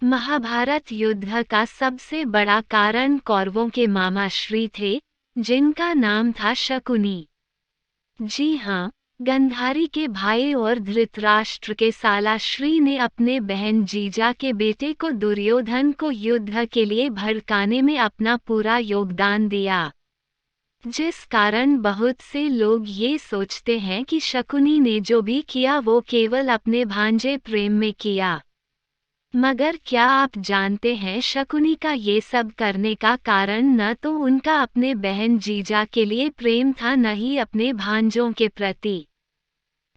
महाभारत युद्ध का सबसे बड़ा कारण कौरवों के मामा श्री थे, जिनका नाम था शकुनी। जी हाँ, गंधारी के भाई और धृतराष्ट्र के साला श्री ने अपने बहन जीजा के बेटे को दुर्योधन को युद्ध के लिए भड़काने में अपना पूरा योगदान दिया, जिस कारण बहुत से लोग ये सोचते हैं कि शकुनी ने जो भी किया वो केवल अपने भांजे प्रेम में किया। मगर क्या आप जानते हैं शकुनी का ये सब करने का कारण न तो उनका अपने बहन जीजा के लिए प्रेम था, न ही अपने भांजों के प्रति,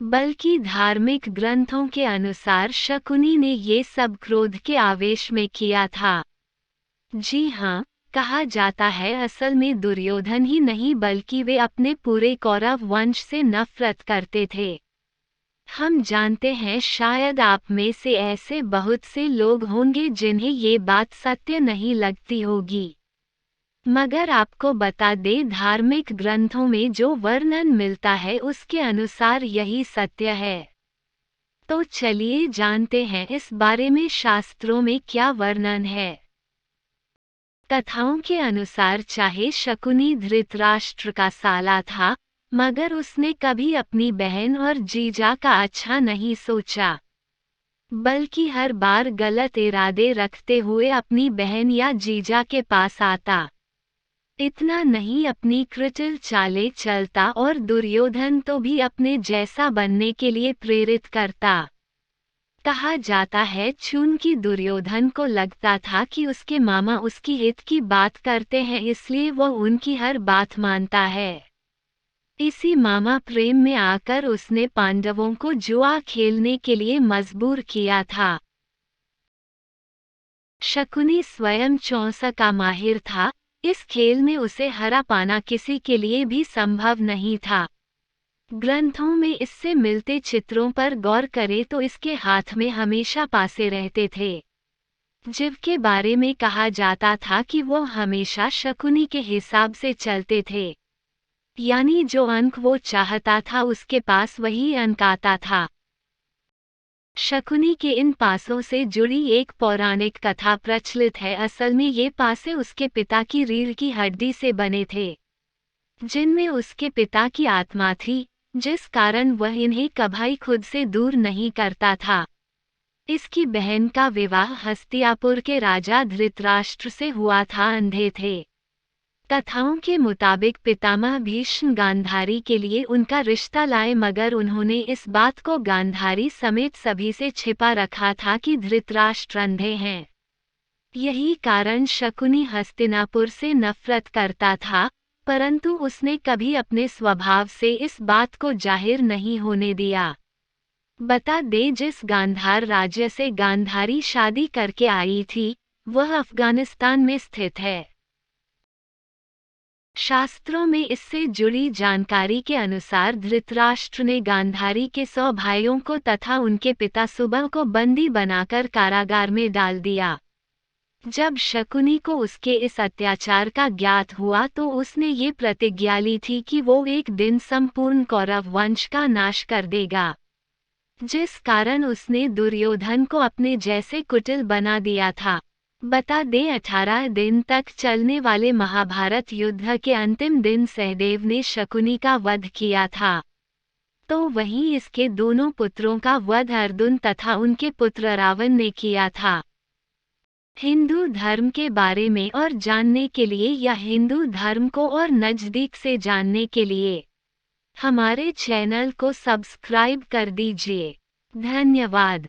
बल्कि धार्मिक ग्रंथों के अनुसार शकुनी ने ये सब क्रोध के आवेश में किया था। जी हाँ, कहा जाता है असल में दुर्योधन ही नहीं बल्कि वे अपने पूरे कौरव वंश से नफरत करते थे। हम जानते हैं शायद आप में से ऐसे बहुत से लोग होंगे जिन्हें ये बात सत्य नहीं लगती होगी, मगर आपको बता दें धार्मिक ग्रंथों में जो वर्णन मिलता है उसके अनुसार यही सत्य है। तो चलिए जानते हैं इस बारे में शास्त्रों में क्या वर्णन है। कथाओं के अनुसार चाहे शकुनी धृतराष्ट्र का साला था, मगर उसने कभी अपनी बहन और जीजा का अच्छा नहीं सोचा, बल्कि हर बार गलत इरादे रखते हुए अपनी बहन या जीजा के पास आता। इतना नहीं, अपनी कृटिल चालें चलता और दुर्योधन तो भी अपने जैसा बनने के लिए प्रेरित करता। कहा जाता है चूंकि दुर्योधन को लगता था कि उसके मामा उसकी हित की बात करते हैं, इसलिए वह उनकी हर बात मानता है। इसी मामा प्रेम में आकर उसने पांडवों को जुआ खेलने के लिए मजबूर किया था। शकुनी स्वयं चौसा का माहिर था, इस खेल में उसे हरा पाना किसी के लिए भी संभव नहीं था। ग्रंथों में इससे मिलते चित्रों पर गौर करें तो इसके हाथ में हमेशा पासे रहते थे, जिनके बारे में कहा जाता था कि वो हमेशा शकुनी के हिसाब से चलते थे, यानी जो अंक वो चाहता था उसके पास वही अंक आता था। शकुनी के इन पासों से जुड़ी एक पौराणिक कथा प्रचलित है। असल में ये पासे उसके पिता की रीढ़ की हड्डी से बने थे, जिनमें उसके पिता की आत्मा थी, जिस कारण वह इन्हें कभी खुद से दूर नहीं करता था। इसकी बहन का विवाह हस्तिनापुर के राजा धृतराष्ट्र से हुआ था। अंधे थे। कथाओं के मुताबिक पितामह भीष्म गांधारी के लिए उनका रिश्ता लाए, मगर उन्होंने इस बात को गांधारी समेत सभी से छिपा रखा था कि धृतराष्ट्र अंधे हैं। यही कारण शकुनी हस्तिनापुर से नफरत करता था, परंतु उसने कभी अपने स्वभाव से इस बात को जाहिर नहीं होने दिया। बता दे जिस गांधार राज्य से गांधारी शादी करके आई थी, वह अफगानिस्तान में स्थित है। शास्त्रों में इससे जुड़ी जानकारी के अनुसार धृतराष्ट्र ने गांधारी के 100 भाइयों को तथा उनके पिता सुबह को बंदी बनाकर कारागार में डाल दिया। जब शकुनी को उसके इस अत्याचार का ज्ञात हुआ तो उसने ये प्रतिज्ञा ली थी कि वो एक दिन संपूर्ण कौरव वंश का नाश कर देगा, जिस कारण उसने दुर्योधन को अपने जैसे कुटिल बना दिया था। बता दें 18 दिन तक चलने वाले महाभारत युद्ध के अंतिम दिन सहदेव ने शकुनी का वध किया था, तो वहीं इसके दोनों पुत्रों का वध अर्जुन तथा उनके पुत्र रावण ने किया था। हिंदू धर्म के बारे में और जानने के लिए या हिंदू धर्म को और नज़दीक से जानने के लिए हमारे चैनल को सब्सक्राइब कर दीजिए। धन्यवाद।